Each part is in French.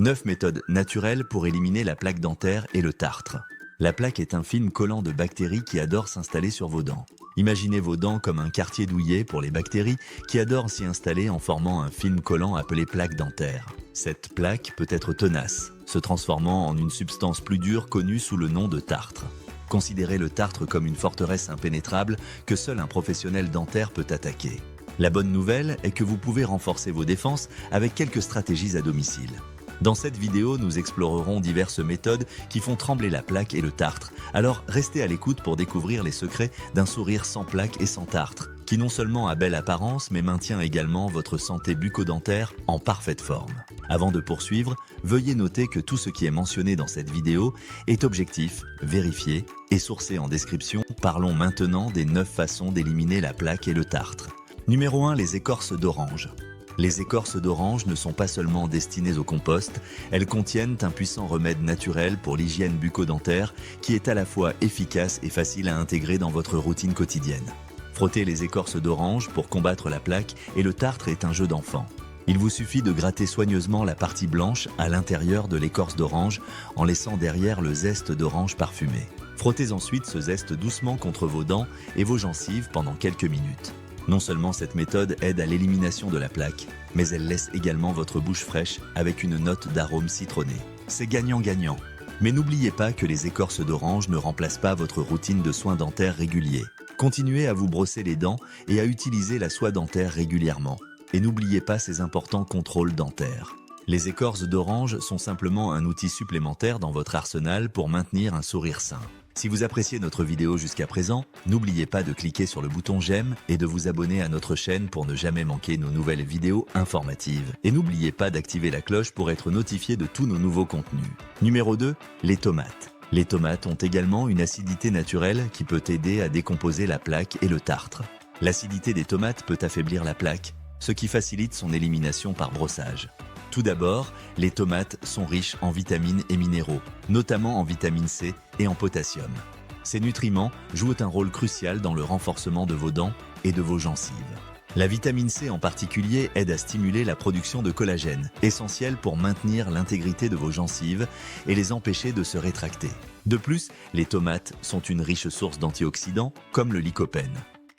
9 méthodes naturelles pour éliminer la plaque dentaire et le tartre. La plaque est un film collant de bactéries qui adore s'installer sur vos dents. Imaginez vos dents comme un quartier douillet pour les bactéries qui adorent s'y installer en formant un film collant appelé plaque dentaire. Cette plaque peut être tenace, se transformant en une substance plus dure connue sous le nom de tartre. Considérez le tartre comme une forteresse impénétrable que seul un professionnel dentaire peut attaquer. La bonne nouvelle est que vous pouvez renforcer vos défenses avec quelques stratégies à domicile. Dans cette vidéo, nous explorerons diverses méthodes qui font trembler la plaque et le tartre. Alors restez à l'écoute pour découvrir les secrets d'un sourire sans plaque et sans tartre, qui non seulement a belle apparence, mais maintient également votre santé bucco-dentaire en parfaite forme. Avant de poursuivre, veuillez noter que tout ce qui est mentionné dans cette vidéo est objectif, vérifié et sourcé en description. Parlons maintenant des 9 façons d'éliminer la plaque et le tartre. Numéro 1, les écorces d'orange. Les écorces d'orange ne sont pas seulement destinées au compost, elles contiennent un puissant remède naturel pour l'hygiène bucco-dentaire qui est à la fois efficace et facile à intégrer dans votre routine quotidienne. Frottez les écorces d'orange pour combattre la plaque et le tartre est un jeu d'enfant. Il vous suffit de gratter soigneusement la partie blanche à l'intérieur de l'écorce d'orange en laissant derrière le zeste d'orange parfumé. Frottez ensuite ce zeste doucement contre vos dents et vos gencives pendant quelques minutes. Non seulement cette méthode aide à l'élimination de la plaque, mais elle laisse également votre bouche fraîche avec une note d'arôme citronné. C'est gagnant-gagnant. Mais n'oubliez pas que les écorces d'orange ne remplacent pas votre routine de soins dentaires réguliers. Continuez à vous brosser les dents et à utiliser la soie dentaire régulièrement. Et n'oubliez pas ces importants contrôles dentaires. Les écorces d'orange sont simplement un outil supplémentaire dans votre arsenal pour maintenir un sourire sain. Si vous appréciez notre vidéo jusqu'à présent, n'oubliez pas de cliquer sur le bouton j'aime et de vous abonner à notre chaîne pour ne jamais manquer nos nouvelles vidéos informatives. Et n'oubliez pas d'activer la cloche pour être notifié de tous nos nouveaux contenus. Numéro 2, les tomates. Les tomates ont également une acidité naturelle qui peut aider à décomposer la plaque et le tartre. L'acidité des tomates peut affaiblir la plaque, ce qui facilite son élimination par brossage. Tout d'abord, les tomates sont riches en vitamines et minéraux, notamment en vitamine C et en potassium. Ces nutriments jouent un rôle crucial dans le renforcement de vos dents et de vos gencives. La vitamine C en particulier aide à stimuler la production de collagène, essentiel pour maintenir l'intégrité de vos gencives et les empêcher de se rétracter. De plus, les tomates sont une riche source d'antioxydants, comme le lycopène.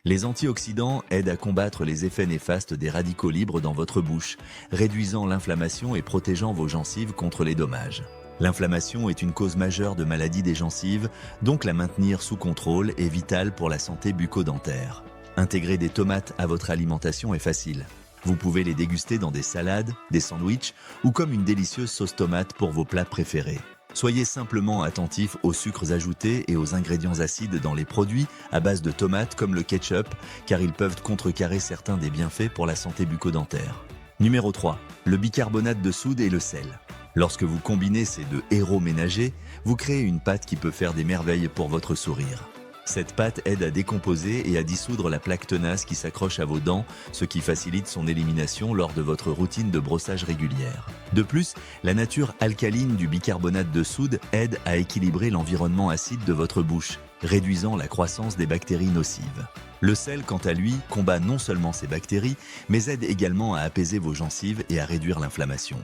Les antioxydants aident à combattre les effets néfastes des radicaux libres dans votre bouche, réduisant l'inflammation et protégeant vos gencives contre les dommages. L'inflammation est une cause majeure de maladies des gencives, donc la maintenir sous contrôle est vital pour la santé bucco-dentaire. Intégrer des tomates à votre alimentation est facile. Vous pouvez les déguster dans des salades, des sandwichs ou comme une délicieuse sauce tomate pour vos plats préférés. Soyez simplement attentif aux sucres ajoutés et aux ingrédients acides dans les produits à base de tomates comme le ketchup, car ils peuvent contrecarrer certains des bienfaits pour la santé bucco-dentaire. Numéro 3. Le bicarbonate de soude et le sel. Lorsque vous combinez ces deux héros ménagers, vous créez une pâte qui peut faire des merveilles pour votre sourire. Cette pâte aide à décomposer et à dissoudre la plaque tenace qui s'accroche à vos dents, ce qui facilite son élimination lors de votre routine de brossage régulière. De plus, la nature alcaline du bicarbonate de soude aide à équilibrer l'environnement acide de votre bouche, réduisant la croissance des bactéries nocives. Le sel, quant à lui, combat non seulement ces bactéries, mais aide également à apaiser vos gencives et à réduire l'inflammation.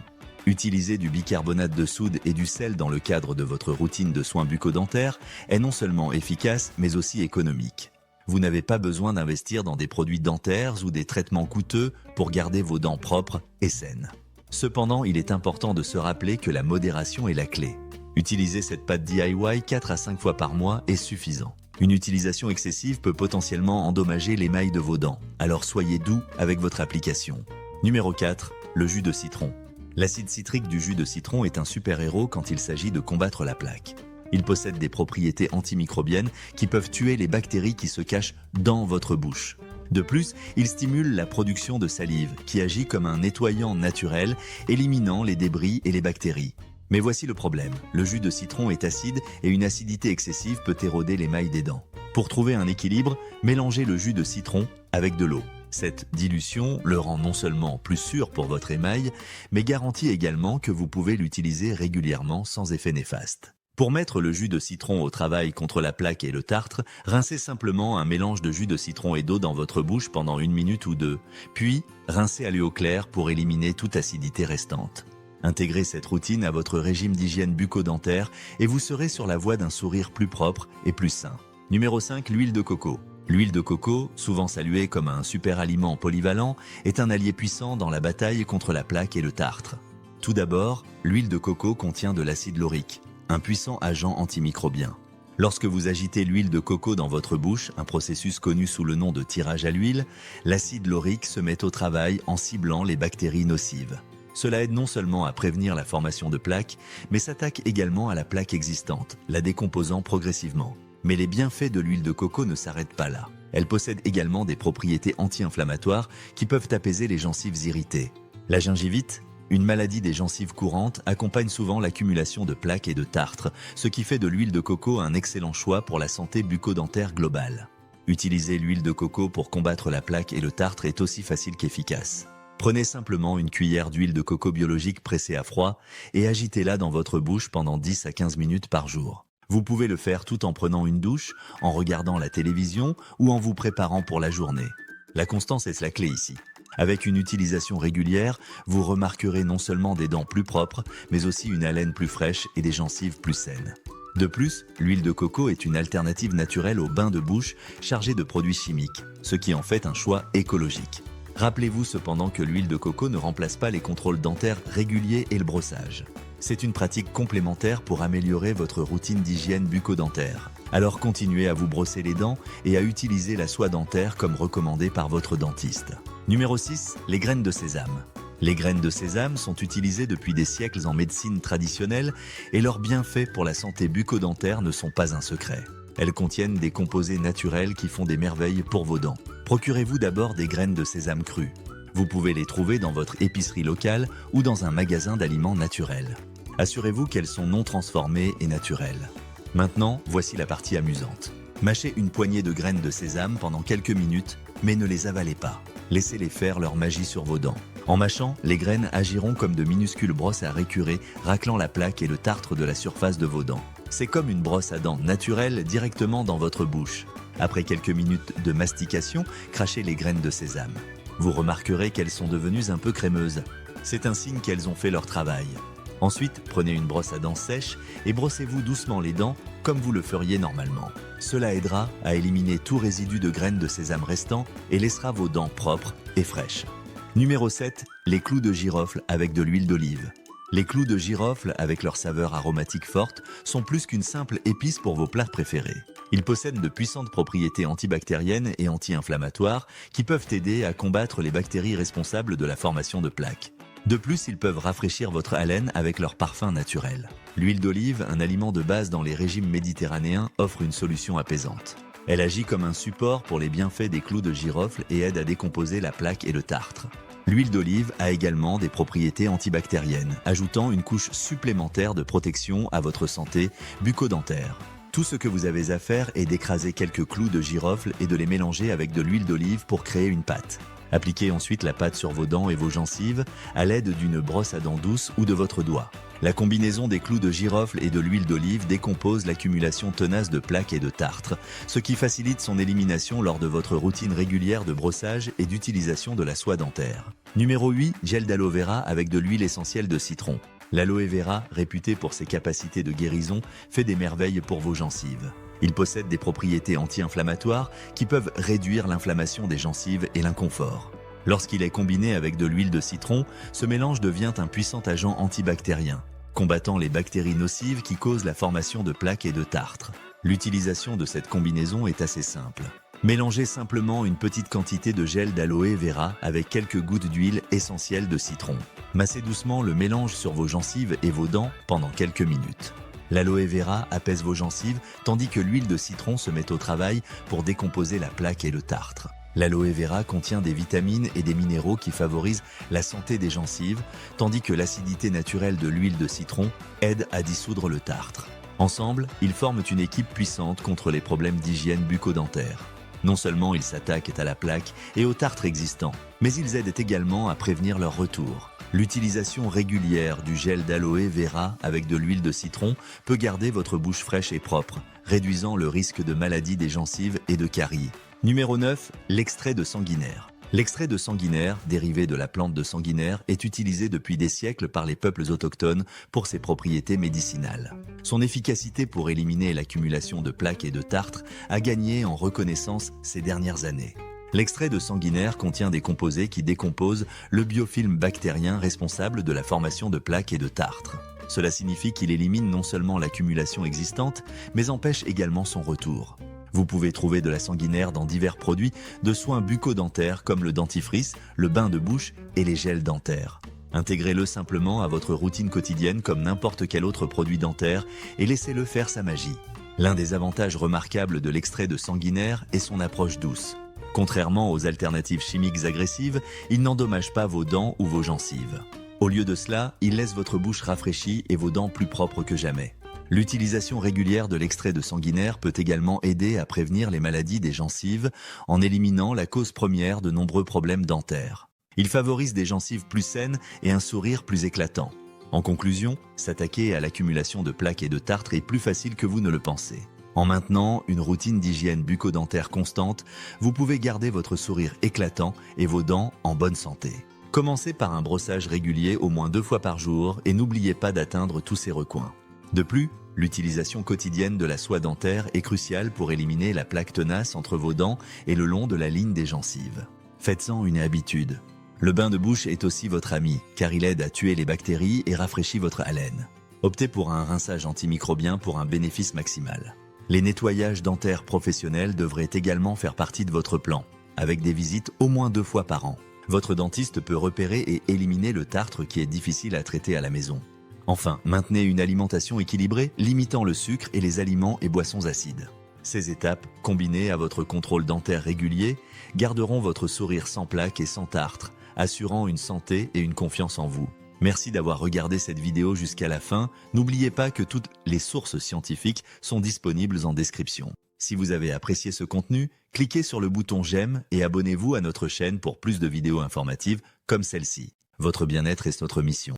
Utiliser du bicarbonate de soude et du sel dans le cadre de votre routine de soins bucco-dentaires est non seulement efficace, mais aussi économique. Vous n'avez pas besoin d'investir dans des produits dentaires ou des traitements coûteux pour garder vos dents propres et saines. Cependant, il est important de se rappeler que la modération est la clé. Utiliser cette pâte DIY 4 à 5 fois par mois est suffisant. Une utilisation excessive peut potentiellement endommager l'émail de vos dents, alors soyez doux avec votre application. Numéro 4. Le jus de citron. L'acide citrique du jus de citron est un super-héros quand il s'agit de combattre la plaque. Il possède des propriétés antimicrobiennes qui peuvent tuer les bactéries qui se cachent dans votre bouche. De plus, il stimule la production de salive, qui agit comme un nettoyant naturel, éliminant les débris et les bactéries. Mais voici le problème, le jus de citron est acide et une acidité excessive peut éroder l'émail des dents. Pour trouver un équilibre, mélangez le jus de citron avec de l'eau. Cette dilution le rend non seulement plus sûr pour votre émail, mais garantit également que vous pouvez l'utiliser régulièrement sans effet néfaste. Pour mettre le jus de citron au travail contre la plaque et le tartre, rincez simplement un mélange de jus de citron et d'eau dans votre bouche pendant 1 minute ou 2, puis rincez à l'eau claire pour éliminer toute acidité restante. Intégrez cette routine à votre régime d'hygiène bucco-dentaire et vous serez sur la voie d'un sourire plus propre et plus sain. Numéro 5, l'huile de coco. L'huile de coco, souvent saluée comme un super aliment polyvalent, est un allié puissant dans la bataille contre la plaque et le tartre. Tout d'abord, l'huile de coco contient de l'acide laurique, un puissant agent antimicrobien. Lorsque vous agitez l'huile de coco dans votre bouche, un processus connu sous le nom de tirage à l'huile, l'acide laurique se met au travail en ciblant les bactéries nocives. Cela aide non seulement à prévenir la formation de plaques, mais s'attaque également à la plaque existante, la décomposant progressivement. Mais les bienfaits de l'huile de coco ne s'arrêtent pas là. Elle possède également des propriétés anti-inflammatoires qui peuvent apaiser les gencives irritées. La gingivite, une maladie des gencives courantes, accompagne souvent l'accumulation de plaques et de tartre, ce qui fait de l'huile de coco un excellent choix pour la santé bucco-dentaire globale. Utiliser l'huile de coco pour combattre la plaque et le tartre est aussi facile qu'efficace. Prenez simplement une cuillère d'huile de coco biologique pressée à froid et agitez-la dans votre bouche pendant 10 à 15 minutes par jour. Vous pouvez le faire tout en prenant une douche, en regardant la télévision ou en vous préparant pour la journée. La constance est la clé ici. Avec une utilisation régulière, vous remarquerez non seulement des dents plus propres, mais aussi une haleine plus fraîche et des gencives plus saines. De plus, l'huile de coco est une alternative naturelle au bain de bouche chargé de produits chimiques, ce qui en fait un choix écologique. Rappelez-vous cependant que l'huile de coco ne remplace pas les contrôles dentaires réguliers et le brossage. C'est une pratique complémentaire pour améliorer votre routine d'hygiène bucco-dentaire. Alors continuez à vous brosser les dents et à utiliser la soie dentaire comme recommandé par votre dentiste. Numéro 6, les graines de sésame. Les graines de sésame sont utilisées depuis des siècles en médecine traditionnelle et leurs bienfaits pour la santé bucco-dentaire ne sont pas un secret. Elles contiennent des composés naturels qui font des merveilles pour vos dents. Procurez-vous d'abord des graines de sésame crues. Vous pouvez les trouver dans votre épicerie locale ou dans un magasin d'aliments naturels. Assurez-vous qu'elles sont non transformées et naturelles. Maintenant, voici la partie amusante. Mâchez une poignée de graines de sésame pendant quelques minutes, mais ne les avalez pas. Laissez-les faire leur magie sur vos dents. En mâchant, les graines agiront comme de minuscules brosses à récurer, raclant la plaque et le tartre de la surface de vos dents. C'est comme une brosse à dents naturelle directement dans votre bouche. Après quelques minutes de mastication, crachez les graines de sésame. Vous remarquerez qu'elles sont devenues un peu crémeuses. C'est un signe qu'elles ont fait leur travail. Ensuite, prenez une brosse à dents sèche et brossez-vous doucement les dents comme vous le feriez normalement. Cela aidera à éliminer tout résidu de graines de sésame restant et laissera vos dents propres et fraîches. Numéro 7, les clous de girofle avec de l'huile d'olive. Les clous de girofle, avec leur saveur aromatique forte, sont plus qu'une simple épice pour vos plats préférés. Ils possèdent de puissantes propriétés antibactériennes et anti-inflammatoires qui peuvent aider à combattre les bactéries responsables de la formation de plaques. De plus, ils peuvent rafraîchir votre haleine avec leur parfum naturel. L'huile d'olive, un aliment de base dans les régimes méditerranéens, offre une solution apaisante. Elle agit comme un support pour les bienfaits des clous de girofle et aide à décomposer la plaque et le tartre. L'huile d'olive a également des propriétés antibactériennes, ajoutant une couche supplémentaire de protection à votre santé bucco-dentaire. Tout ce que vous avez à faire est d'écraser quelques clous de girofle et de les mélanger avec de l'huile d'olive pour créer une pâte. Appliquez ensuite la pâte sur vos dents et vos gencives à l'aide d'une brosse à dents douce ou de votre doigt. La combinaison des clous de girofle et de l'huile d'olive décompose l'accumulation tenace de plaques et de tartre, ce qui facilite son élimination lors de votre routine régulière de brossage et d'utilisation de la soie dentaire. Numéro 8, gel d'aloe vera avec de l'huile essentielle de citron. L'aloe vera, réputé pour ses capacités de guérison, fait des merveilles pour vos gencives. Il possède des propriétés anti-inflammatoires qui peuvent réduire l'inflammation des gencives et l'inconfort. Lorsqu'il est combiné avec de l'huile de citron, ce mélange devient un puissant agent antibactérien, combattant les bactéries nocives qui causent la formation de plaques et de tartre. L'utilisation de cette combinaison est assez simple. Mélangez simplement une petite quantité de gel d'aloe vera avec quelques gouttes d'huile essentielle de citron. Massez doucement le mélange sur vos gencives et vos dents pendant quelques minutes. L'aloe vera apaise vos gencives tandis que l'huile de citron se met au travail pour décomposer la plaque et le tartre. L'aloe vera contient des vitamines et des minéraux qui favorisent la santé des gencives, tandis que l'acidité naturelle de l'huile de citron aide à dissoudre le tartre. Ensemble, ils forment une équipe puissante contre les problèmes d'hygiène bucco-dentaire. Non seulement ils s'attaquent à la plaque et au tartre existant, mais ils aident également à prévenir leur retour. L'utilisation régulière du gel d'aloe vera avec de l'huile de citron peut garder votre bouche fraîche et propre, réduisant le risque de maladies des gencives et de caries. Numéro 9, l'extrait de sanguinaire. L'extrait de sanguinaire, dérivé de la plante de sanguinaire, est utilisé depuis des siècles par les peuples autochtones pour ses propriétés médicinales. Son efficacité pour éliminer l'accumulation de plaques et de tartre a gagné en reconnaissance ces dernières années. L'extrait de sanguinaire contient des composés qui décomposent le biofilm bactérien responsable de la formation de plaques et de tartre. Cela signifie qu'il élimine non seulement l'accumulation existante, mais empêche également son retour. Vous pouvez trouver de la sanguinaire dans divers produits de soins bucco-dentaires comme le dentifrice, le bain de bouche et les gels dentaires. Intégrez-le simplement à votre routine quotidienne comme n'importe quel autre produit dentaire et laissez-le faire sa magie. L'un des avantages remarquables de l'extrait de sanguinaire est son approche douce. Contrairement aux alternatives chimiques agressives, il n'endommage pas vos dents ou vos gencives. Au lieu de cela, il laisse votre bouche rafraîchie et vos dents plus propres que jamais. L'utilisation régulière de l'extrait de sanguinaire peut également aider à prévenir les maladies des gencives en éliminant la cause première de nombreux problèmes dentaires. Il favorise des gencives plus saines et un sourire plus éclatant. En conclusion, s'attaquer à l'accumulation de plaques et de tartre est plus facile que vous ne le pensez. En maintenant une routine d'hygiène bucco-dentaire constante, vous pouvez garder votre sourire éclatant et vos dents en bonne santé. Commencez par un brossage régulier au moins 2 fois par jour et n'oubliez pas d'atteindre tous ces recoins. De plus, l'utilisation quotidienne de la soie dentaire est cruciale pour éliminer la plaque tenace entre vos dents et le long de la ligne des gencives. Faites-en une habitude. Le bain de bouche est aussi votre ami, car il aide à tuer les bactéries et rafraîchit votre haleine. Optez pour un rinçage antimicrobien pour un bénéfice maximal. Les nettoyages dentaires professionnels devraient également faire partie de votre plan, avec des visites au moins 2 fois par an. Votre dentiste peut repérer et éliminer le tartre qui est difficile à traiter à la maison. Enfin, maintenez une alimentation équilibrée, limitant le sucre et les aliments et boissons acides. Ces étapes, combinées à votre contrôle dentaire régulier, garderont votre sourire sans plaques et sans tartre, assurant une santé et une confiance en vous. Merci d'avoir regardé cette vidéo jusqu'à la fin. N'oubliez pas que toutes les sources scientifiques sont disponibles en description. Si vous avez apprécié ce contenu, cliquez sur le bouton j'aime et abonnez-vous à notre chaîne pour plus de vidéos informatives comme celle-ci. Votre bien-être est notre mission.